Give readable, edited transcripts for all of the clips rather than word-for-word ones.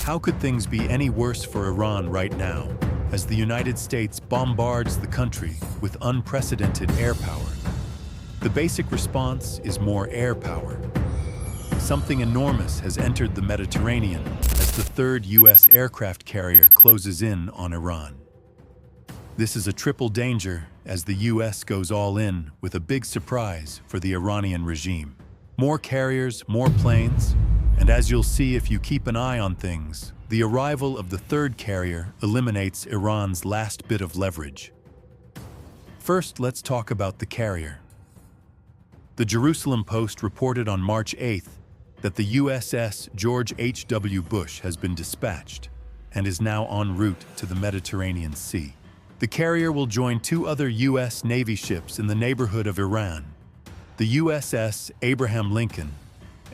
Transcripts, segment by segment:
How could things be any worse for Iran right now, as the United States bombards the country with unprecedented air power? The basic response is more air power. Something enormous has entered the Mediterranean as the third U.S. aircraft carrier closes in on Iran. This is a triple danger as the U.S. goes all in with a big surprise for the Iranian regime. More carriers, more planes, and as you'll see if you keep an eye on things, the arrival of the third carrier eliminates Iran's last bit of leverage. First, let's talk about the carrier. The Jerusalem Post reported on March 8th that the USS George H.W. Bush has been dispatched and is now en route to the Mediterranean Sea. The carrier will join two other U.S. Navy ships in the neighborhood of Iran, the USS Abraham Lincoln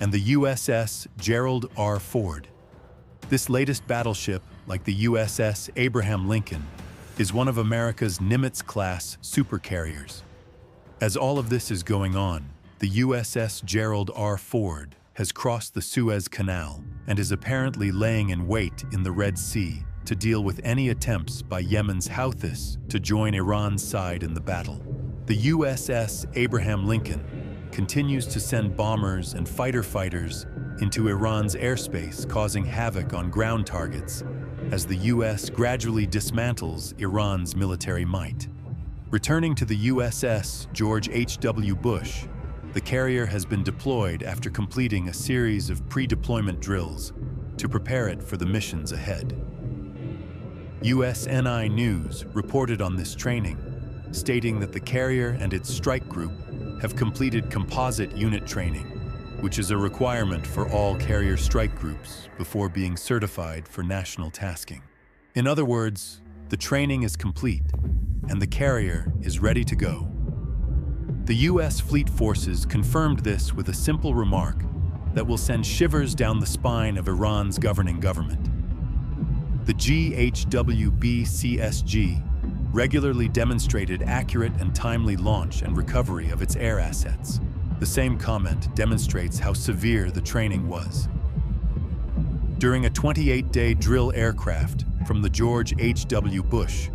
and the USS Gerald R. Ford. This latest battleship, like the USS Abraham Lincoln, is one of America's Nimitz-class supercarriers. As all of this is going on, the USS Gerald R. Ford has crossed the Suez Canal and is apparently laying in wait in the Red Sea to deal with any attempts by Yemen's Houthis to join Iran's side in the battle. The USS Abraham Lincoln continues to send bombers and fighter fighters into Iran's airspace, causing havoc on ground targets as the U.S. gradually dismantles Iran's military might. Returning to the USS George H.W. Bush, the carrier has been deployed after completing a series of pre-deployment drills to prepare it for the missions ahead. USNI News reported on this training, stating that the carrier and its strike group have completed composite unit training, which is a requirement for all carrier strike groups before being certified for national tasking. In other words, the training is complete, and the carrier is ready to go. The U.S. Fleet Forces confirmed this with a simple remark that will send shivers down the spine of Iran's governing government. The GHWB-CSG regularly demonstrated accurate and timely launch and recovery of its air assets. The same comment demonstrates how severe the training was. During a 28-day drill, aircraft from the George H.W. Bush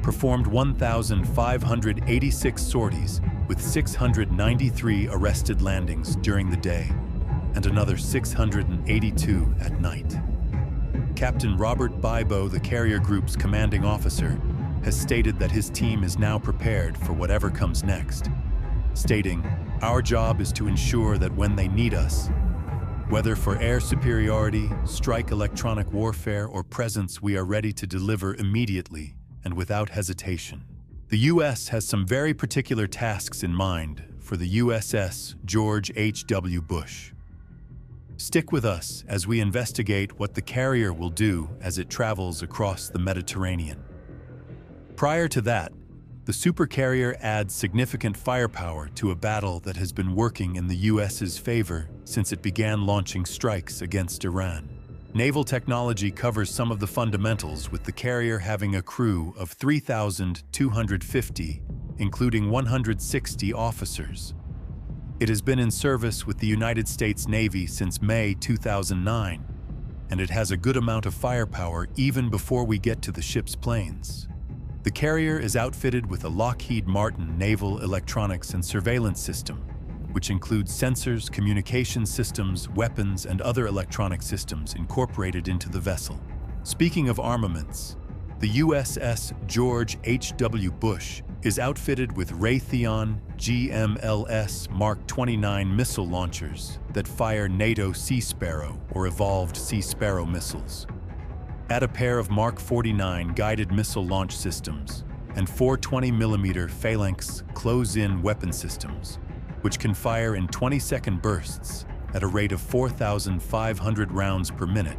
performed 1,586 sorties with 693 arrested landings during the day and another 682 at night. Captain Robert Bibo, the carrier group's commanding officer, has stated that his team is now prepared for whatever comes next, stating, "Our job is to ensure that when they need us, whether for air superiority, strike electronic warfare, or presence, we are ready to deliver immediately and without hesitation." The U.S. has some very particular tasks in mind for the USS George H.W. Bush. Stick with us as we investigate what the carrier will do as it travels across the Mediterranean. Prior to that, the supercarrier adds significant firepower to a battle that has been working in the U.S.'s favor since it began launching strikes against Iran. Naval technology covers some of the fundamentals, with the carrier having a crew of 3,250, including 160 officers. It has been in service with the United States Navy since May 2009, and it has a good amount of firepower even before we get to the ship's planes. The carrier is outfitted with a Lockheed Martin naval electronics and surveillance system, which includes sensors, communication systems, weapons, and other electronic systems incorporated into the vessel. Speaking of armaments, the USS George H.W. Bush is outfitted with Raytheon GMLS Mark 29 missile launchers that fire NATO Sea Sparrow or Evolved Sea Sparrow missiles. Add a pair of Mark 49 guided missile launch systems and 420mm Phalanx close-in weapon systems, which can fire in 20-second bursts at a rate of 4,500 rounds per minute,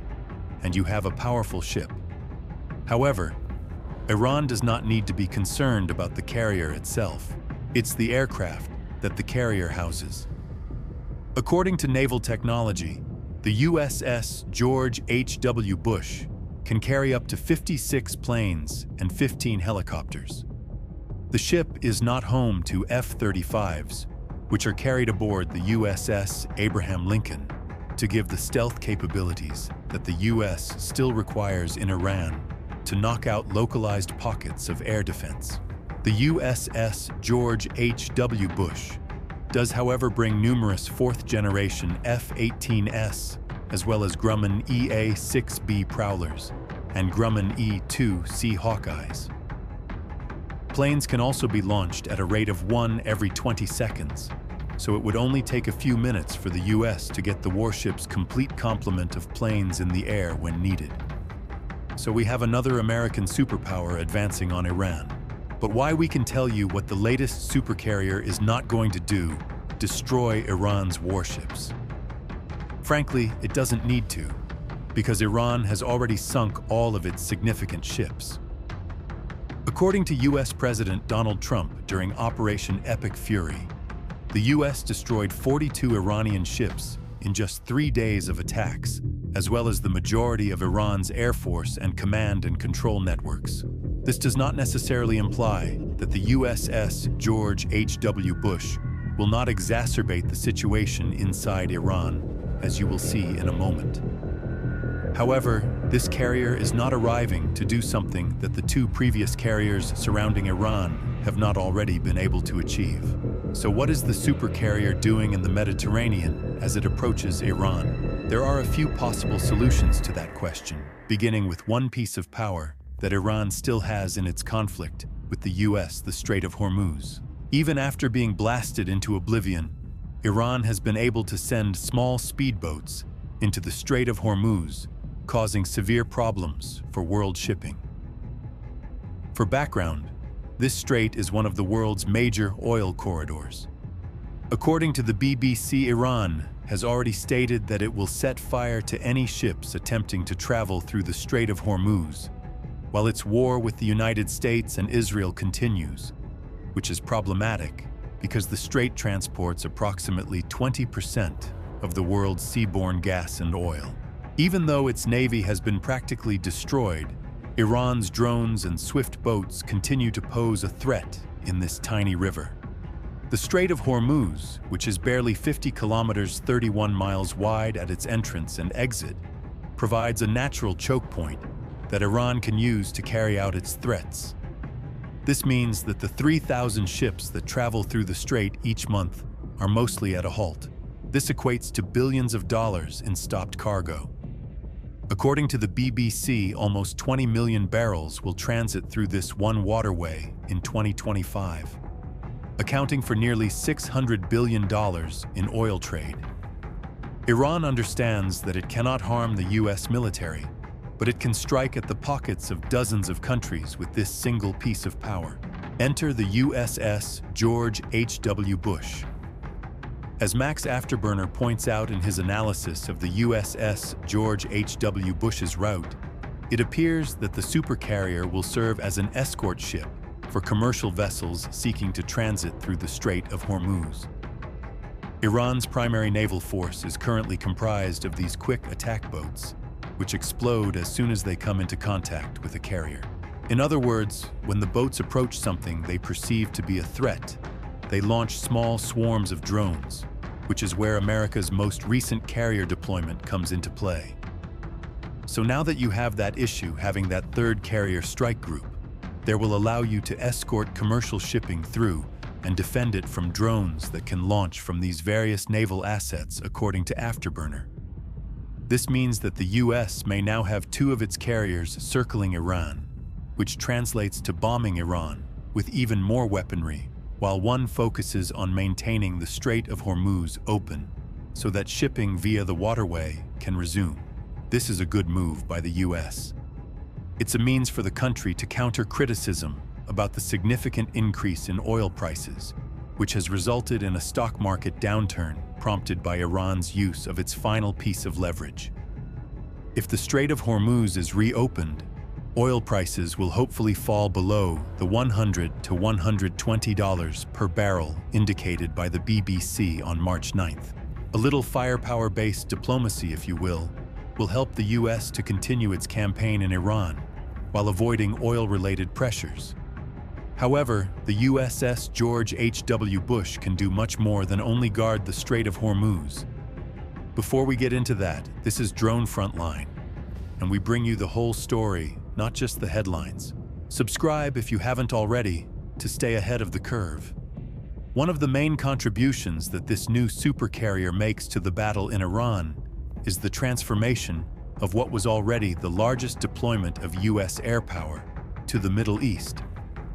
and you have a powerful ship. However, Iran does not need to be concerned about the carrier itself. It's the aircraft that the carrier houses. According to naval technology, the USS George H.W. Bush can carry up to 56 planes and 15 helicopters. The ship is not home to F-35s, which are carried aboard the USS Abraham Lincoln, to give the stealth capabilities that the US still requires in Iran to knock out localized pockets of air defense. The USS George H.W. Bush does, however, bring numerous fourth-generation F-18S as well as Grumman EA-6B Prowlers and Grumman E-2C Hawkeyes. Planes can also be launched at a rate of 1 every 20 seconds, so it would only take a few minutes for the US to get the warship's complete complement of planes in the air when needed. So we have another American superpower advancing on Iran. But why we can tell you what the latest supercarrier is not going to do: destroy Iran's warships. Frankly, it doesn't need to, because Iran has already sunk all of its significant ships. According to US President Donald Trump during Operation Epic Fury, the US destroyed 42 Iranian ships in just 3 days of attacks, as well as the majority of Iran's air force and command and control networks. This does not necessarily imply that the USS George H.W. Bush will not exacerbate the situation inside Iran, as you will see in a moment. However, this carrier is not arriving to do something that the 2 previous carriers surrounding Iran have not already been able to achieve. So what is the supercarrier doing in the Mediterranean as it approaches Iran? There are a few possible solutions to that question, beginning with one piece of power that Iran still has in its conflict with the US, the Strait of Hormuz. Even after being blasted into oblivion, Iran has been able to send small speedboats into the Strait of Hormuz, causing severe problems for world shipping. For background, this strait is one of the world's major oil corridors. According to the BBC, Iran has already stated that it will set fire to any ships attempting to travel through the Strait of Hormuz, while its war with the United States and Israel continues, which is problematic because the strait transports approximately 20% of the world's seaborne gas and oil. Even though its navy has been practically destroyed, Iran's drones and swift boats continue to pose a threat in this tiny river. The Strait of Hormuz, which is barely 50 kilometers 31 miles wide at its entrance and exit, provides a natural choke point that Iran can use to carry out its threats. This means that the 3,000 ships that travel through the strait each month are mostly at a halt. This equates to billions of dollars in stopped cargo. According to the BBC, almost 20 million barrels will transit through this one waterway in 2025, accounting for nearly $600 billion in oil trade. Iran understands that it cannot harm the US military, but it can strike at the pockets of dozens of countries with this single piece of power. Enter the USS George H.W. Bush. As Max Afterburner points out in his analysis of the USS George H.W. Bush's route, it appears that the supercarrier will serve as an escort ship for commercial vessels seeking to transit through the Strait of Hormuz. Iran's primary naval force is currently comprised of these quick attack boats, which explode as soon as they come into contact with a carrier. In other words, when the boats approach something they perceive to be a threat, they launch small swarms of drones, which is where America's most recent carrier deployment comes into play. So now that you have that issue having that third carrier strike group, there will allow you to escort commercial shipping through and defend it from drones that can launch from these various naval assets, according to Afterburner. This means that the US may now have 2 of its carriers circling Iran, which translates to bombing Iran with even more weaponry, while one focuses on maintaining the Strait of Hormuz open so that shipping via the waterway can resume. This is a good move by the US. It's a means for the country to counter criticism about the significant increase in oil prices, which has resulted in a stock market downturn prompted by Iran's use of its final piece of leverage. If the Strait of Hormuz is reopened, oil prices will hopefully fall below the $100 to $120 per barrel indicated by the BBC on March 9th. A little firepower-based diplomacy, if you will help the US to continue its campaign in Iran while avoiding oil-related pressures. However, the USS George H.W. Bush can do much more than only guard the Strait of Hormuz. Before we get into that, this is Drone Frontline, and we bring you the whole story, not just the headlines. Subscribe if you haven't already to stay ahead of the curve. One of the main contributions that this new supercarrier makes to the battle in Iran is the transformation of what was already the largest deployment of U.S. air power to the Middle East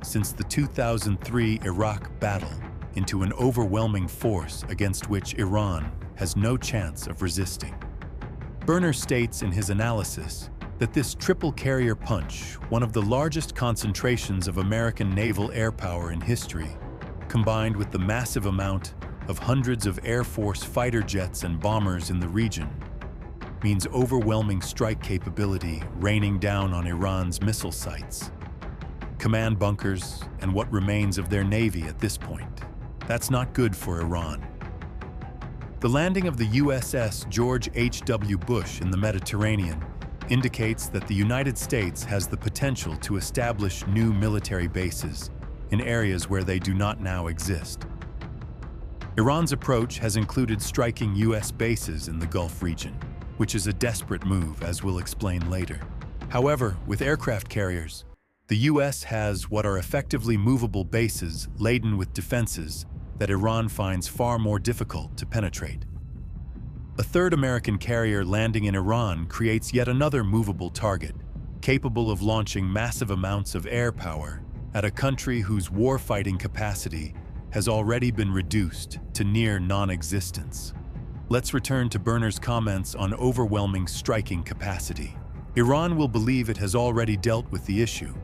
since the 2003 Iraq battle into an overwhelming force against which Iran has no chance of resisting. Berner states in his analysis that this triple carrier punch, one of the largest concentrations of American naval air power in history, combined with the massive amount of hundreds of Air Force fighter jets and bombers in the region, means overwhelming strike capability raining down on Iran's missile sites, command bunkers, and what remains of their navy at this point. That's not good for Iran. The landing of the USS George H.W. Bush in the Mediterranean indicates that the United States has the potential to establish new military bases in areas where they do not now exist. Iran's approach has included striking U.S. bases in the Gulf region, which is a desperate move, as we'll explain later. However, with aircraft carriers, the U.S. has what are effectively movable bases laden with defenses that Iran finds far more difficult to penetrate. A third American carrier landing in Iran creates yet another movable target, capable of launching massive amounts of air power at a country whose war-fighting capacity has already been reduced to near non-existence. Let's return to Berner's comments on overwhelming striking capacity. Iran will believe it has already dealt with the issue.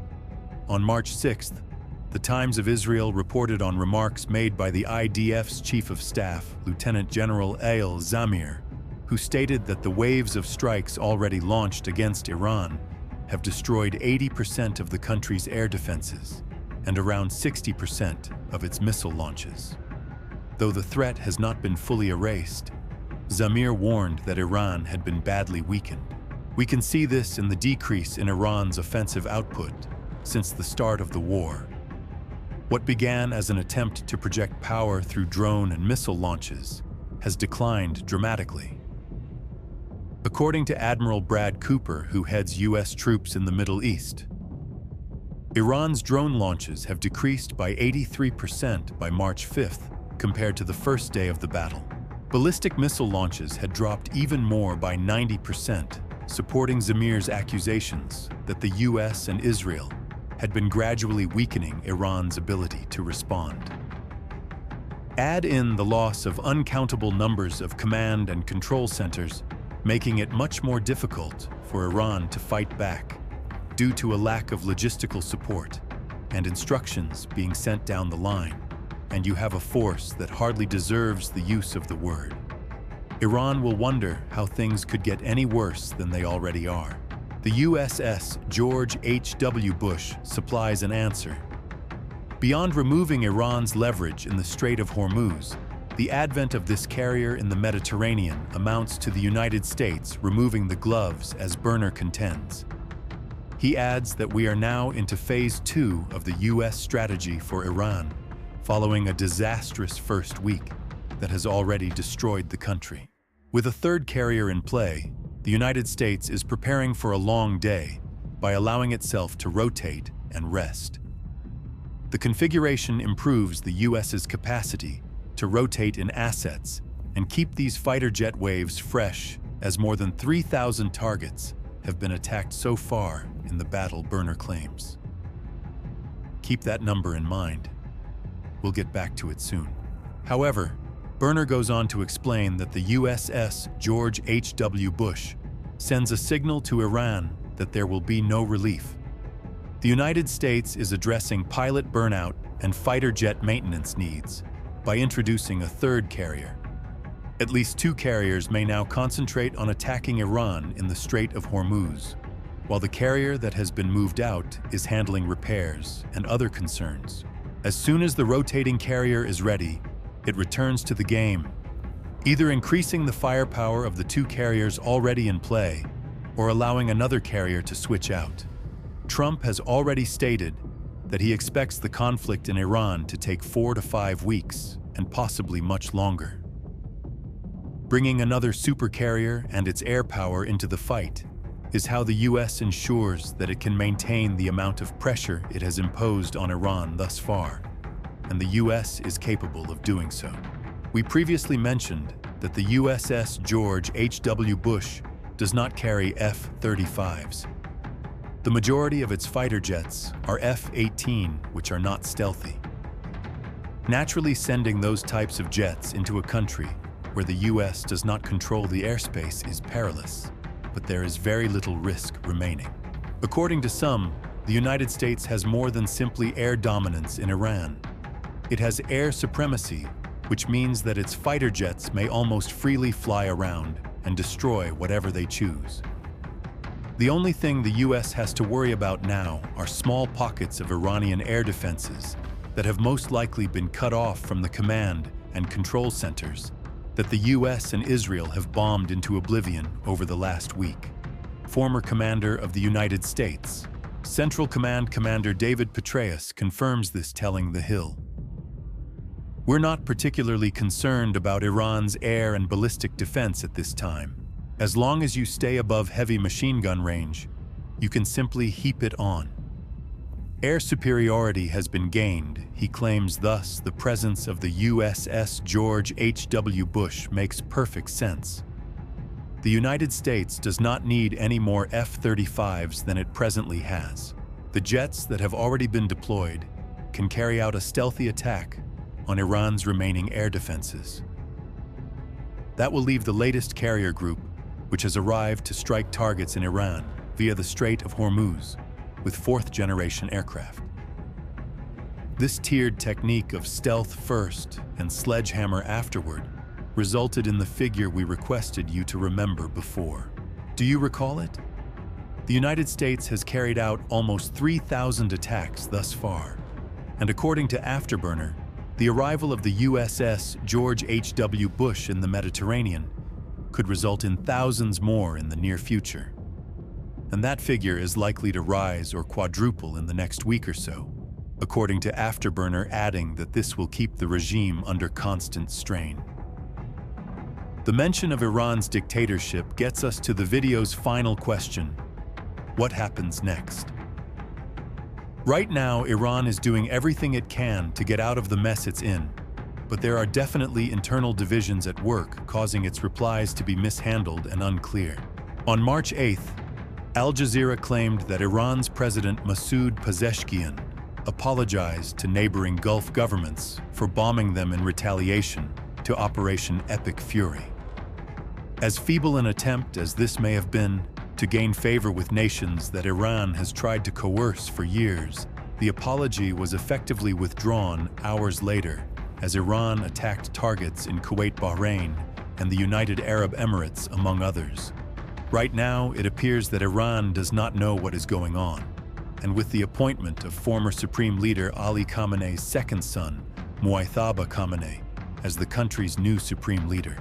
On March 6th, the Times of Israel reported on remarks made by the IDF's Chief of Staff, Lieutenant General Eyal Zamir, who stated that the waves of strikes already launched against Iran have destroyed 80% of the country's air defenses and around 60% of its missile launches. Though the threat has not been fully erased, Zamir warned that Iran had been badly weakened. We can see this in the decrease in Iran's offensive output since the start of the war. What began as an attempt to project power through drone and missile launches has declined dramatically. According to Admiral Brad Cooper, who heads U.S. troops in the Middle East, Iran's drone launches have decreased by 83% by March 5th compared to the first day of the battle. Ballistic missile launches had dropped even more by 90%, supporting Zamir's accusations that the U.S. and Israel had been gradually weakening Iran's ability to respond. Add in the loss of uncountable numbers of command and control centers, making it much more difficult for Iran to fight back due to a lack of logistical support and instructions being sent down the line, and you have a force that hardly deserves the use of the word. Iran will wonder how things could get any worse than they already are. The USS George H.W. Bush supplies an answer. Beyond removing Iran's leverage in the Strait of Hormuz, the advent of this carrier in the Mediterranean amounts to the United States removing the gloves, as Berner contends. He adds that we are now into Phase 2 of the U.S. strategy for Iran, following a disastrous first week that has already destroyed the country. With a third carrier in play, the United States is preparing for a long day by allowing itself to rotate and rest. The configuration improves the U.S.'s capacity to rotate in assets and keep these fighter jet waves fresh, as more than 3,000 targets have been attacked so far in the battle, Berner claims. Keep that number in mind. We'll get back to it soon. However, Berner goes on to explain that the USS George H.W. Bush sends a signal to Iran that there will be no relief. The United States is addressing pilot burnout and fighter jet maintenance needs by introducing a third carrier. At least 2 carriers may now concentrate on attacking Iran in the Strait of Hormuz, while the carrier that has been moved out is handling repairs and other concerns. As soon as the rotating carrier is ready, it returns to the game, either increasing the firepower of the 2 carriers already in play or allowing another carrier to switch out. Trump has already stated that he expects the conflict in Iran to take 4 to 5 weeks and possibly much longer. Bringing another supercarrier and its air power into the fight is how the US ensures that it can maintain the amount of pressure it has imposed on Iran thus far, and the US is capable of doing so. We previously mentioned that the USS George H.W. Bush does not carry F-35s. The majority of its fighter jets are F-18, which are not stealthy. Naturally, sending those types of jets into a country where the US does not control the airspace is perilous, but there is very little risk remaining. According to some, the United States has more than simply air dominance in Iran. It has air supremacy, which means that its fighter jets may almost freely fly around and destroy whatever they choose. The only thing the US has to worry about now are small pockets of Iranian air defenses that have most likely been cut off from the command and control centers that the US and Israel have bombed into oblivion over the last week. Former Commander of the United States, Central Command Commander David Petraeus confirms this, telling The Hill, "We're not particularly concerned about Iran's air and ballistic defense at this time. As long as you stay above heavy machine gun range, you can simply heap it on." Air superiority has been gained, he claims. Thus, the presence of the USS George H.W. Bush makes perfect sense. The United States does not need any more F-35s than it presently has. The jets that have already been deployed can carry out a stealthy attack on Iran's remaining air defenses. That will leave the latest carrier group, which has arrived to strike targets in Iran via the Strait of Hormuz, with fourth-generation aircraft. This tiered technique of stealth first and sledgehammer afterward resulted in the figure we requested you to remember before. Do you recall it? The United States has carried out almost 3,000 attacks thus far, and according to Afterburner, the arrival of the USS George H.W. Bush in the Mediterranean could result in thousands more in the near future. And that figure is likely to rise or quadruple in the next week or so, according to Afterburner, adding that this will keep the regime under constant strain. The mention of Iran's dictatorship gets us to the video's final question: what happens next? Right now, Iran is doing everything it can to get out of the mess it's in, but there are definitely internal divisions at work, causing its replies to be mishandled and unclear. On March 8th, Al Jazeera claimed that Iran's President Masoud Pezeshkian apologized to neighboring Gulf governments for bombing them in retaliation to Operation Epic Fury. As feeble an attempt as this may have been to gain favor with nations that Iran has tried to coerce for years, the apology was effectively withdrawn hours later as Iran attacked targets in Kuwait, Bahrain, and the United Arab Emirates, among others. Right now, it appears that Iran does not know what is going on, and with the appointment of former Supreme Leader Ali Khamenei's second son, Muaithaba Khamenei, as the country's new Supreme Leader,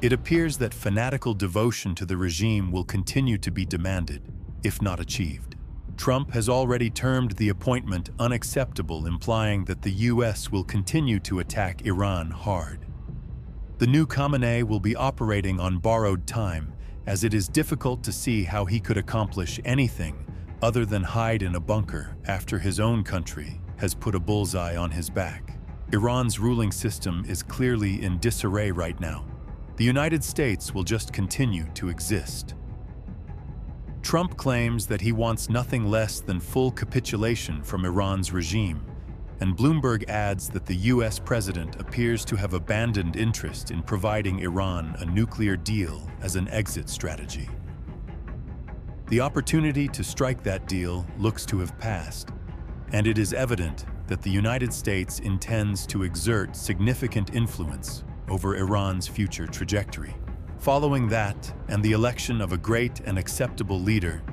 it appears that fanatical devotion to the regime will continue to be demanded, if not achieved. Trump has already termed the appointment unacceptable, implying that the US will continue to attack Iran hard. The new Khamenei will be operating on borrowed time, as it is difficult to see how he could accomplish anything other than hide in a bunker after his own country has put a bullseye on his back. Iran's ruling system is clearly in disarray right now. The United States will just continue to exist. Trump claims that he wants nothing less than full capitulation from Iran's regime, and Bloomberg adds that the US president appears to have abandoned interest in providing Iran a nuclear deal as an exit strategy. The opportunity to strike that deal looks to have passed, and it is evident that the United States intends to exert significant influence over Iran's future trajectory. Following that, and the election of a great and acceptable leader,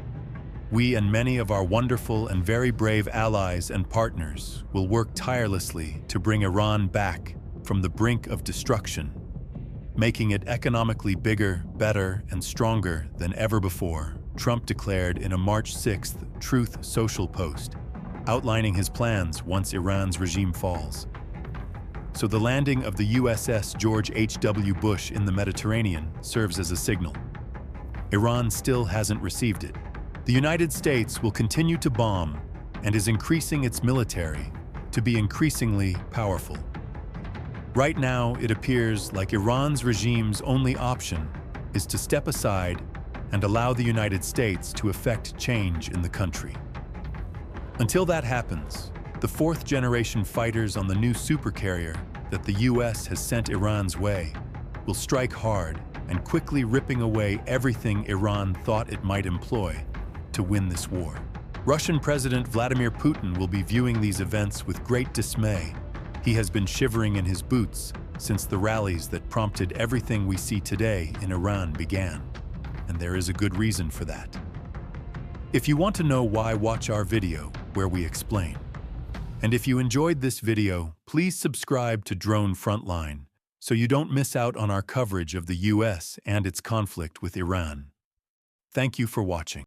we and many of our wonderful and very brave allies and partners will work tirelessly to bring Iran back from the brink of destruction, making it economically bigger, better, and stronger than ever before, Trump declared in a March 6th Truth Social post, outlining his plans once Iran's regime falls. So the landing of the USS George H.W. Bush in the Mediterranean serves as a signal. Iran still hasn't received it. The United States will continue to bomb and is increasing its military to be increasingly powerful. Right now, it appears like Iran's regime's only option is to step aside and allow the United States to effect change in the country. Until that happens, the fourth-generation fighters on the new supercarrier that the US has sent Iran's way will strike hard and quickly ripping away everything Iran thought it might employ to win this war. Russian President Vladimir Putin will be viewing these events with great dismay. He has been shivering in his boots since the rallies that prompted everything we see today in Iran began. And there is a good reason for that. If you want to know why, watch our video where we explain. And if you enjoyed this video, please subscribe to Drone Frontline so you don't miss out on our coverage of the US and its conflict with Iran. Thank you for watching.